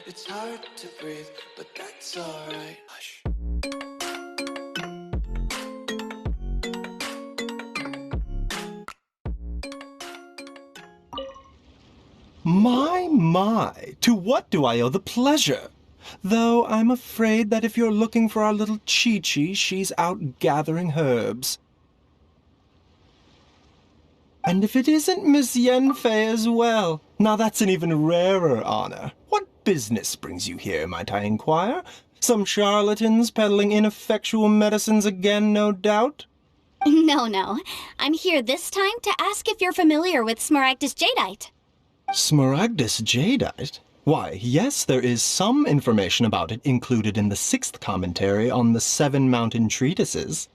It's hard to breathe, but that's alright. Hush. My, to what do I owe the pleasure? Though I'm afraid that if you're looking for our little Chi-Chi, she's out gathering herbs. And if it isn't Miss Yanfei as well, now that's an even rarer honor. What business brings you here, might I inquire? Some charlatans peddling ineffectual medicines again, no doubt? No. I'm here this time to ask if you're familiar with Smaragdus Jadeite. Smaragdus Jadeite? Why, yes, there is some information about it included in the 6th commentary on the 7 Mountain Treatises.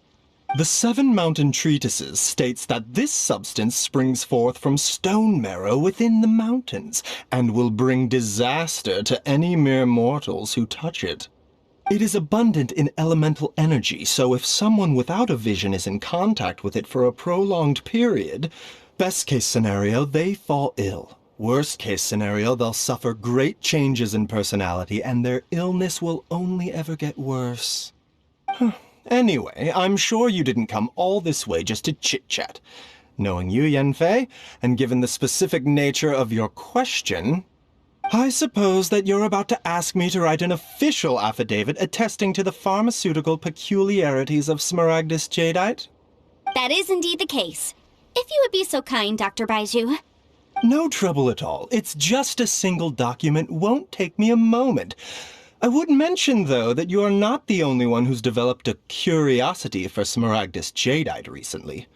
The 7 Mountain Treatises states that this substance springs forth from stone marrow within the mountains, and will bring disaster to any mere mortals who touch it. It is abundant in elemental energy, so if someone without a vision is in contact with it for a prolonged period, best case scenario, they fall ill. Worst case scenario, they'll suffer great changes in personality, and their illness will only ever get worse. Anyway, I'm sure you didn't come all this way just to chit-chat. Knowing you, Yanfei, and given the specific nature of your question, I suppose that you're about to ask me to write an official affidavit attesting to the pharmaceutical peculiarities of Smaragdus Jadeite? That is indeed the case. If you would be so kind, Dr. Baiju. No trouble at all. It's just a single document. Won't take me a moment. I would mention, though, that you are not the only one who's developed a curiosity for Smaragdus Jadeite recently.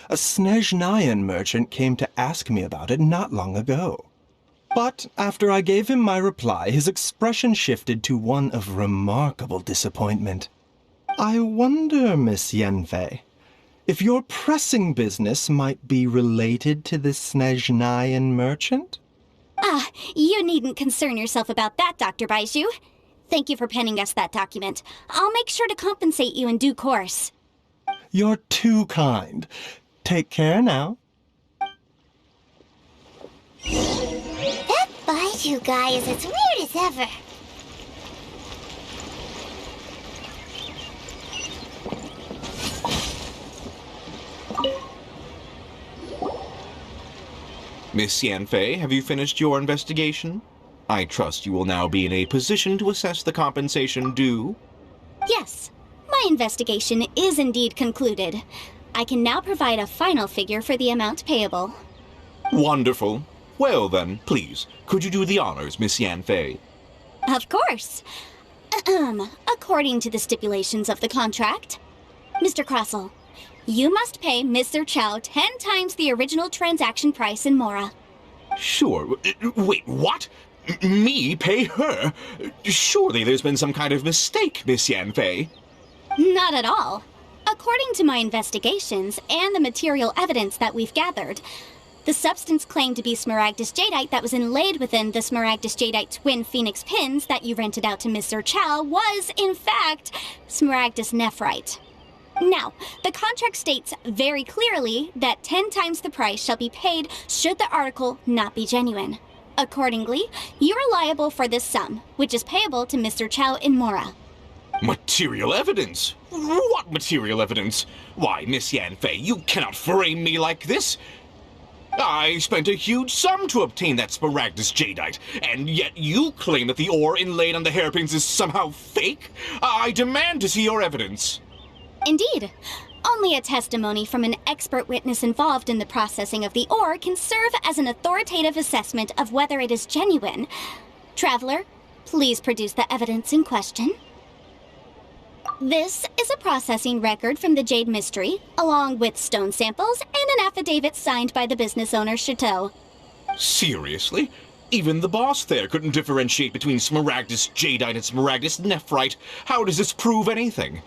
A Snezhnayan merchant came to ask me about it not long ago. But after I gave him my reply, his expression shifted to one of remarkable disappointment. I wonder, Miss Yanfei, if your pressing business might be related to this Snezhnayan merchant? You needn't concern yourself about that, Dr. Baiju. Thank you for penning us that document. I'll make sure to compensate you in due course. You're too kind. Take care now. That Baiju guy is as weird as ever. Miss Yanfei, have you finished your investigation? I trust you will now be in a position to assess the compensation due. Yes, my investigation is indeed concluded. I can now provide a final figure for the amount payable. Wonderful. Well then, please, could you do the honors, Miss Yanfei? Of course. According to the stipulations of the contract, Mr. Crossell, you must pay Mr. Chow 10 times the original transaction price in Mora. Sure. Wait, what? Me pay her? Surely there's been some kind of mistake, Miss Yanfei. Not at all. According to my investigations and the material evidence that we've gathered, the substance claimed to be Smaragdus Jadeite that was inlaid within the Smaragdus Jadeite twin phoenix pins that you rented out to Mr. Chow was, in fact, Smaragdus Nephrite. Now, the contract states very clearly that 10 times the price shall be paid should the article not be genuine. Accordingly, you are liable for this sum, which is payable to Mr. Chow in Mora. Material evidence? What material evidence? Why, Miss Yanfei, you cannot frame me like this. I spent a huge sum to obtain that Smaragdus Jadeite, and yet you claim that the ore inlaid on the hairpins is somehow fake? I demand to see your evidence. Indeed. Only a testimony from an expert witness involved in the processing of the ore can serve as an authoritative assessment of whether it is genuine. Traveler, please produce the evidence in question. This is a processing record from the Jade Mystery, along with stone samples and an affidavit signed by the business owner, Chateau. Seriously? Even the boss there couldn't differentiate between Smaragdus Jadeite and Smaragdus Nephrite. How does this prove anything?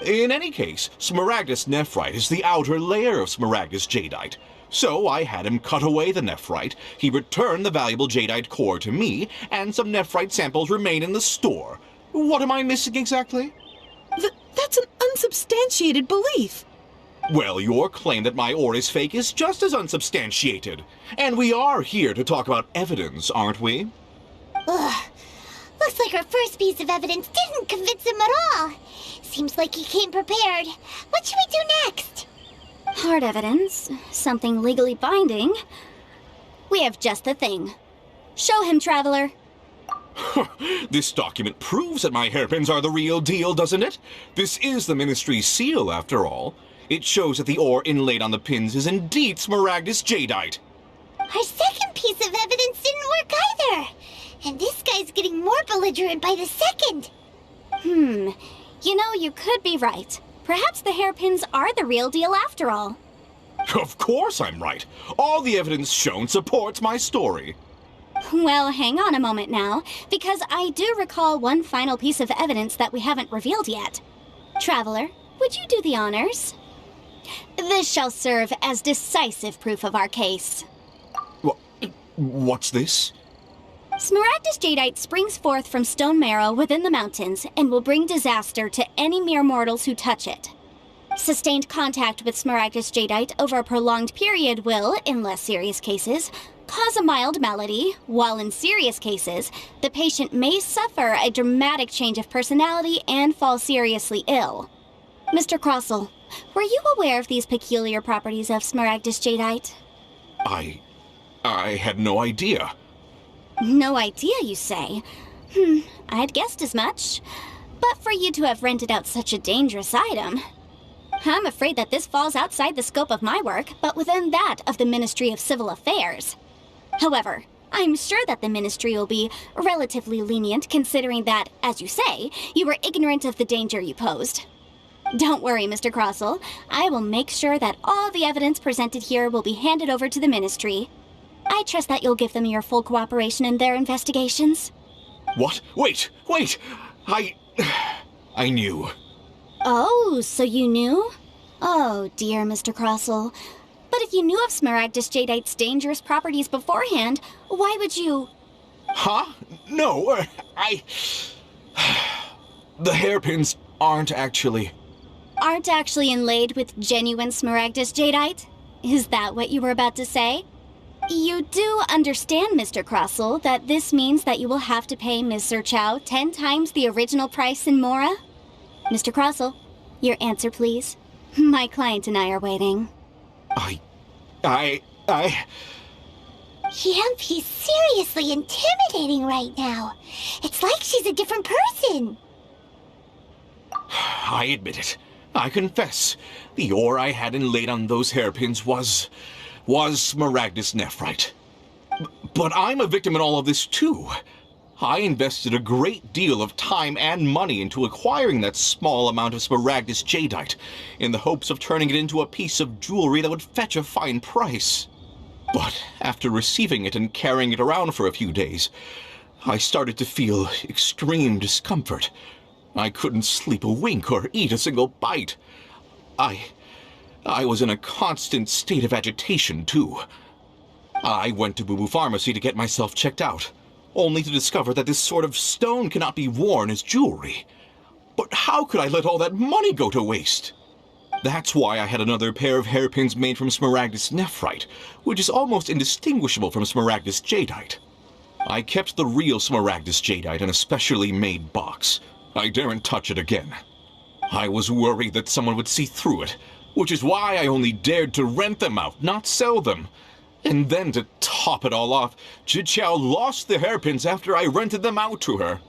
In any case, Smaragdus Nephrite is the outer layer of Smaragdus Jadeite. So I had him cut away the Nephrite, he returned the valuable Jadeite core to me, and some Nephrite samples remain in the store. What am I missing exactly? That's an unsubstantiated belief. Well, your claim that my ore is fake is just as unsubstantiated. And we are here to talk about evidence, aren't we? Ugh, her first piece of evidence didn't convince him at all. Seems like he came prepared. What should we do next? Hard evidence, something legally binding. We have just the thing. Show him, Traveler. This document proves that my hairpins are the real deal, doesn't it? This is the Ministry's seal, after all. It shows that the ore inlaid on the pins is indeed Smaragdus jadeite. Our second piece of evidence didn't work either. And this guy's getting more belligerent by the second. You know, you could be right. Perhaps the hairpins are the real deal after all. Of course I'm right. All the evidence shown supports my story. Well, hang on a moment now, because I do recall one final piece of evidence that we haven't revealed yet. Traveler, would you do the honors? This shall serve as decisive proof of our case. What's this? Smaragdus jadeite springs forth from stone marrow within the mountains and will bring disaster to any mere mortals who touch it. Sustained contact with Smaragdus jadeite over a prolonged period will, in less serious cases, cause a mild malady, while in serious cases, the patient may suffer a dramatic change of personality and fall seriously ill. Mr. Crossell, were you aware of these peculiar properties of Smaragdus jadeite? I had no idea. No idea, you say? I'd guessed as much. But for you to have rented out such a dangerous item... I'm afraid that this falls outside the scope of my work, but within that of the Ministry of Civil Affairs. However, I'm sure that the Ministry will be relatively lenient considering that, as you say, you were ignorant of the danger you posed. Don't worry, Mr. Crossell. I will make sure that all the evidence presented here will be handed over to the Ministry. I trust that you'll give them your full cooperation in their investigations. What? Wait! I knew. Oh, so you knew? Oh, dear Mr. Crossell. But if you knew of Smaragdus jadeite's dangerous properties beforehand, why would you... Huh? No, The hairpins aren't actually inlaid with genuine Smaragdus jadeite? Is that what you were about to say? You do understand, Mr. Crossell, that this means that you will have to pay Ms. Chow 10 times the original price in Mora? Mr. Crossell, your answer, please. My client and I are waiting. Yep, he's seriously intimidating right now. It's like she's a different person. I admit it. I confess. The ore I had inlaid on those hairpins was Smaragdus nephrite. But I'm a victim in all of this too. I invested a great deal of time and money into acquiring that small amount of Smaragdus jadeite, in the hopes of turning it into a piece of jewelry that would fetch a fine price. But after receiving it and carrying it around for a few days, I started to feel extreme discomfort. I couldn't sleep a wink or eat a single bite. I was in a constant state of agitation, too. I went to Boo Boo Pharmacy to get myself checked out, only to discover that this sort of stone cannot be worn as jewelry. But how could I let all that money go to waste? That's why I had another pair of hairpins made from Smaragdus nephrite, which is almost indistinguishable from Smaragdus jadeite. I kept the real Smaragdus jadeite in a specially made box. I daren't touch it again. I was worried that someone would see through it, which is why I only dared to rent them out, not sell them. And then to top it all off, Chichao lost the hairpins after I rented them out to her.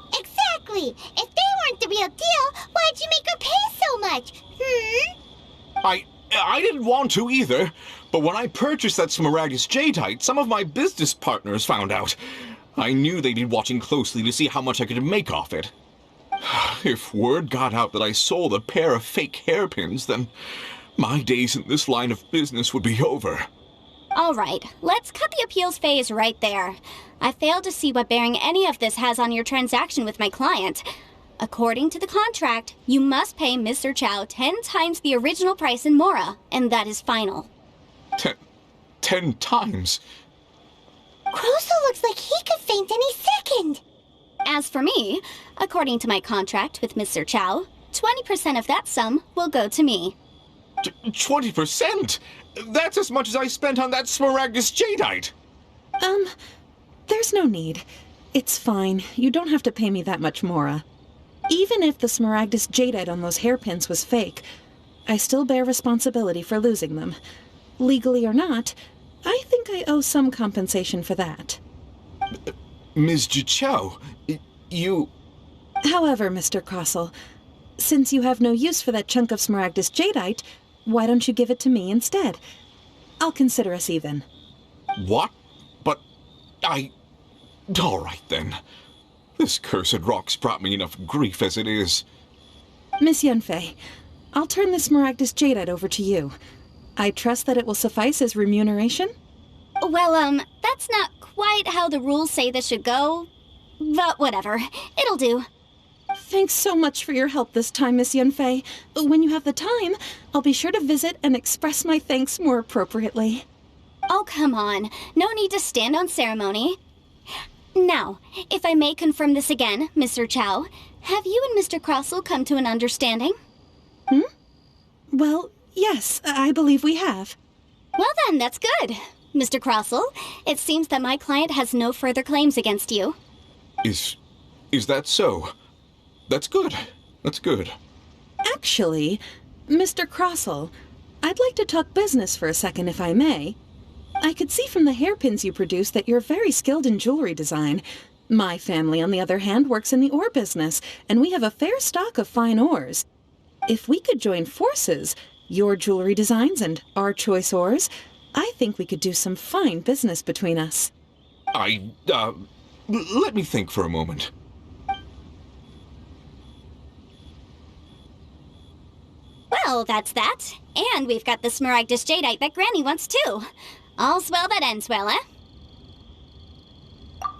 Exactly. If they weren't the real deal, why'd you make her pay so much? I didn't want to either, but when I purchased that Smaragdus jadeite, some of my business partners found out. I knew they'd be watching closely to see how much I could make off it. If word got out that I sold a pair of fake hairpins, then my days in this line of business would be over. All right, let's cut the appeals phase right there. I fail to see what bearing any of this has on your transaction with my client. According to the contract, you must pay Mr. Chow 10 times the original price in Mora, and that is final. 10 times? Crossell looks like he could faint any second. As for me, according to my contract with Mr. Chow, 20% of that sum will go to me. 20%? That's as much as I spent on that Smaragdus jadeite. There's no need. It's fine. You don't have to pay me that much, Mora. Even if the Smaragdus jadeite on those hairpins was fake, I still bear responsibility for losing them. Legally or not, I think I owe some compensation for that. Ms. Jichao, you... However, Mr. Crossell, since you have no use for that chunk of Smaragdus jadeite, why don't you give it to me instead? I'll consider us even. What? But all right, then. This cursed rock's brought me enough grief as it is. Miss Yunfei, I'll turn the Smaragdus jadeite over to you. I trust that it will suffice as remuneration? Well, that's not quite how the rules say this should go. But whatever. It'll do. Thanks so much for your help this time, Miss Yunfei. When you have the time, I'll be sure to visit and express my thanks more appropriately. Oh, come on. No need to stand on ceremony. Now, if I may confirm this again, Mr. Chow, have you and Mr. Crossell come to an understanding? Well, yes, I believe we have. Well then, that's good. Mr. Crossell, it seems that my client has no further claims against you. Is that so? That's good. That's good. Actually, Mr. Crossell, I'd like to talk business for a second if I may. I could see from the hairpins you produce that you're very skilled in jewelry design. My family, on the other hand, works in the ore business, and we have a fair stock of fine ores. If we could join forces, your jewelry designs and our choice ores, I think we could do some fine business between us. Let me think for a moment. Well, that's that. And we've got the Smaragdus jadeite that Granny wants too. All's well that ends well, eh?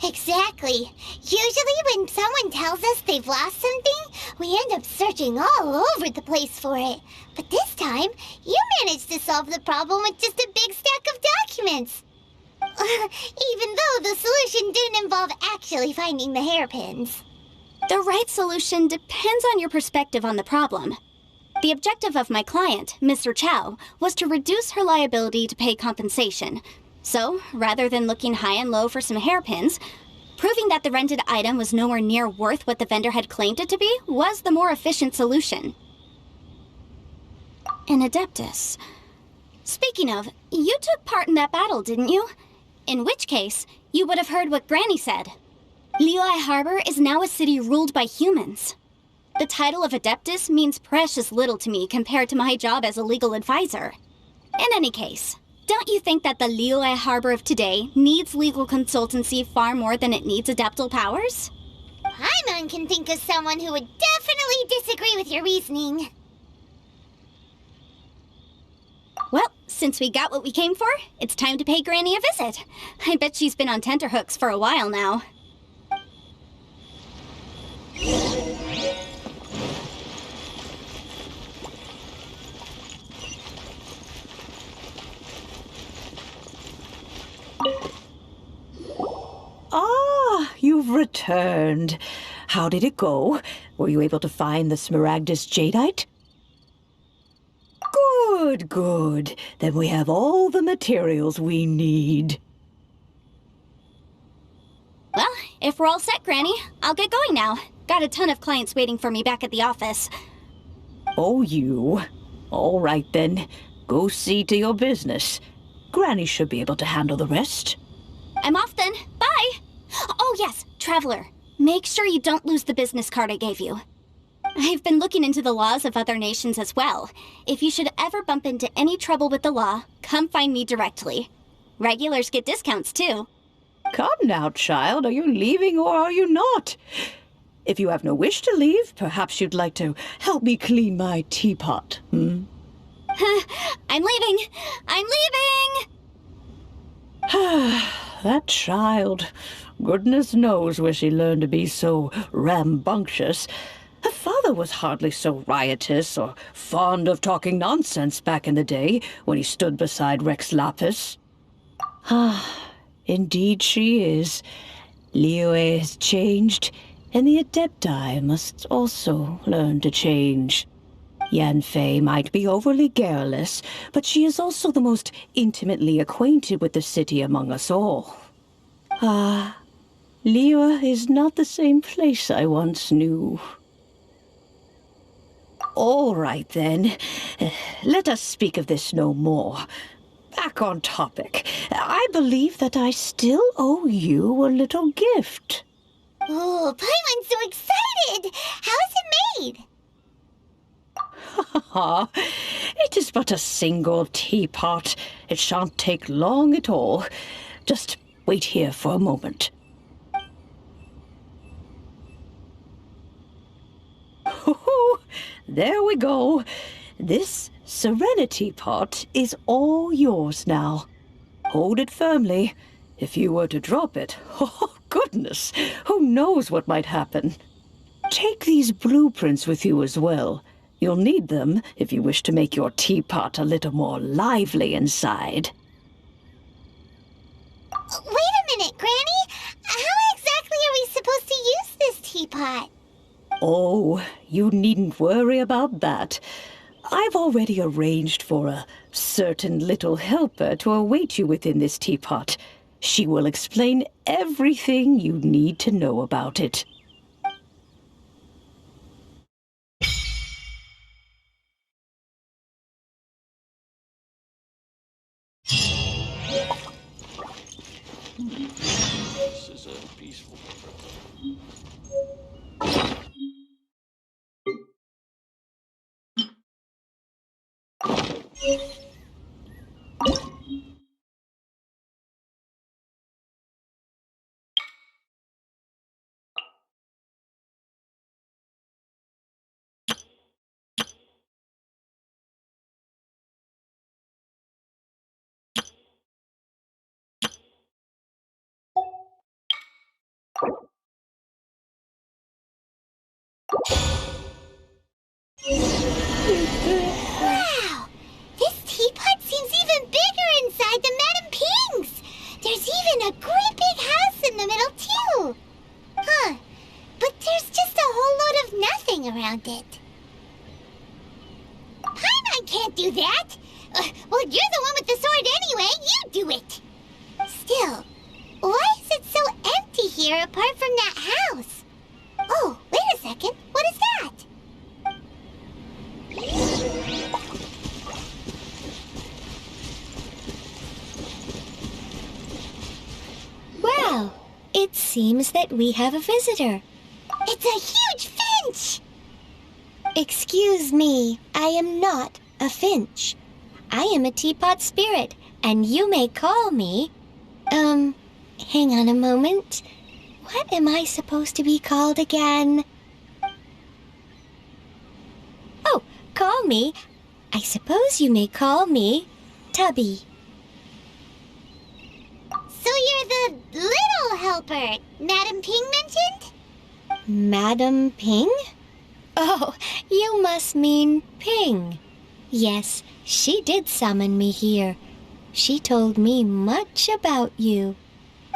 Exactly. Usually when someone tells us they've lost something, we end up searching all over the place for it. But this time, you managed to solve the problem with just a big stack of documents. Even though the solution didn't involve actually finding the hairpins. The right solution depends on your perspective on the problem. The objective of my client, Mr. Chow, was to reduce her liability to pay compensation. So, rather than looking high and low for some hairpins, proving that the rented item was nowhere near worth what the vendor had claimed it to be was the more efficient solution. An Adeptus. Speaking of, you took part in that battle, didn't you? In which case, you would have heard what Granny said. Liyue Harbor is now a city ruled by humans. The title of Adeptus means precious little to me compared to my job as a legal advisor. In any case, don't you think that the Liyue Harbor of today needs legal consultancy far more than it needs adeptal powers? Paimon can think of someone who would definitely disagree with your reasoning. Well, since we got what we came for, it's time to pay Granny a visit. I bet she's been on tenterhooks for a while now. Ah, you've returned. How did it go? Were you able to find the Smaragdus jadeite? Good, good. Then we have all the materials we need. Well, if we're all set, Granny, I'll get going now. Got a ton of clients waiting for me back at the office. Oh, you. All right, then. Go see to your business. Granny should be able to handle the rest. I'm off then. Bye! Oh yes, Traveler. Make sure you don't lose the business card I gave you. I've been looking into the laws of other nations as well. If you should ever bump into any trouble with the law, come find me directly. Regulars get discounts too. Come now, child. Are you leaving or are you not? If you have no wish to leave, perhaps you'd like to help me clean my teapot, I'm leaving! I'm leaving! That child. Goodness knows where she learned to be so rambunctious. Her father was hardly so riotous or fond of talking nonsense back in the day when he stood beside Rex Lapis. Indeed she is. Liyue has changed, and the Adepti must also learn to change. Yanfei might be overly garrulous, but she is also the most intimately acquainted with the city among us all. Liwa is not the same place I once knew. All right, then. Let us speak of this no more. Back on topic. I believe that I still owe you a little gift. Oh, Paimon's so excited! How is it made? It is but a single teapot. It shan't take long at all. Just wait here for a moment. There we go. This Serenity pot is all yours now. Hold it firmly. If you were to drop it, oh goodness, who knows what might happen. Take these blueprints with you as well. You'll need them if you wish to make your teapot a little more lively inside. Wait a minute, Granny! How exactly are we supposed to use this teapot? Oh, you needn't worry about that. I've already arranged for a certain little helper to await you within this teapot. She will explain everything you need to know about it. This is a peaceful. Wow! This teapot seems even bigger inside than Madame Ping's! There's even a great big house in the middle, too! Huh. But there's just a whole load of nothing around it. Paimon can't do that! Well, you're the one with the sword anyway! You do it! Still, why is it so empty here apart from that house? Oh, wait a second. What is that? Well, it seems that we have a visitor. It's a huge finch! Excuse me, I am not a finch. I am a teapot spirit, and you may call me... hang on a moment. What am I supposed to be called again? Oh, call me. I suppose you may call me Tubby. So you're the little helper Madame Ping mentioned? Madam Ping? Oh, you must mean Ping. Yes, she did summon me here. She told me much about you.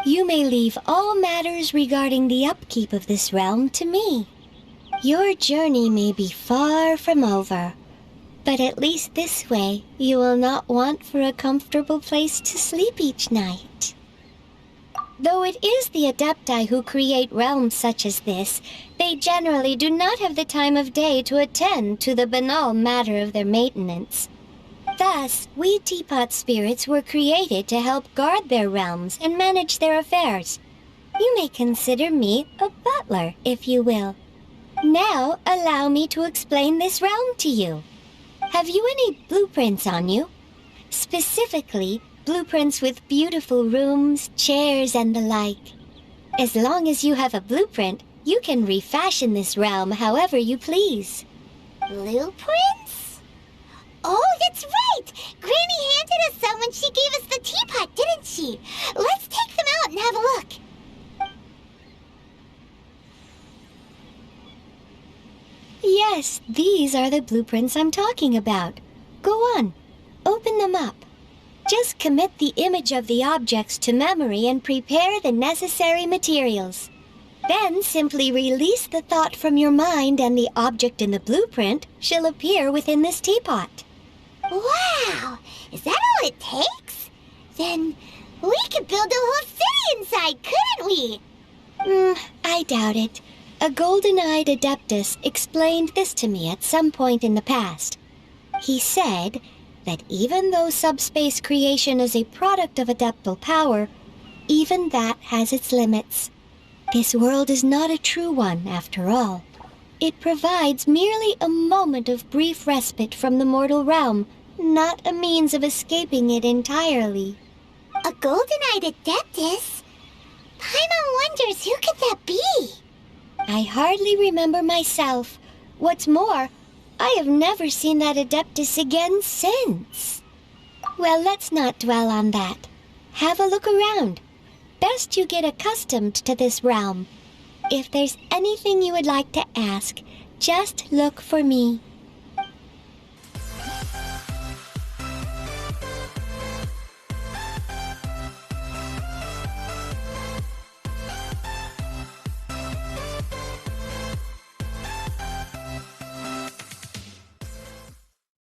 You may leave all matters regarding the upkeep of this realm to me. Your journey may be far from over, but at least this way you will not want for a comfortable place to sleep each night. Though it is the Adepti who create realms such as this, they generally do not have the time of day to attend to the banal matter of their maintenance. Thus, we teapot spirits were created to help guard their realms and manage their affairs. You may consider me a butler, if you will. Now, allow me to explain this realm to you. Have you any blueprints on you? Specifically, blueprints with beautiful rooms, chairs, and the like. As long as you have a blueprint, you can refashion this realm however you please. Blueprints? Oh, that's right! Granny handed us some when she gave us the teapot, didn't she? Let's take them out and have a look. Yes, these are the blueprints I'm talking about. Go on, open them up. Just commit the image of the objects to memory and prepare the necessary materials. Then simply release the thought from your mind and the object in the blueprint shall appear within this teapot. Wow! Is that all it takes? Then we could build a whole city inside, couldn't we? I doubt it. A golden-eyed adeptus explained this to me at some point in the past. He said that even though subspace creation is a product of adeptal power, even that has its limits. This world is not a true one, after all. It provides merely a moment of brief respite from the mortal realm, not a means of escaping it entirely. A golden-eyed adeptus? Paimon wonders who could that be? I hardly remember myself. What's more, I have never seen that adeptus again since. Well, let's not dwell on that. Have a look around. Best you get accustomed to this realm. If there's anything you would like to ask, just look for me.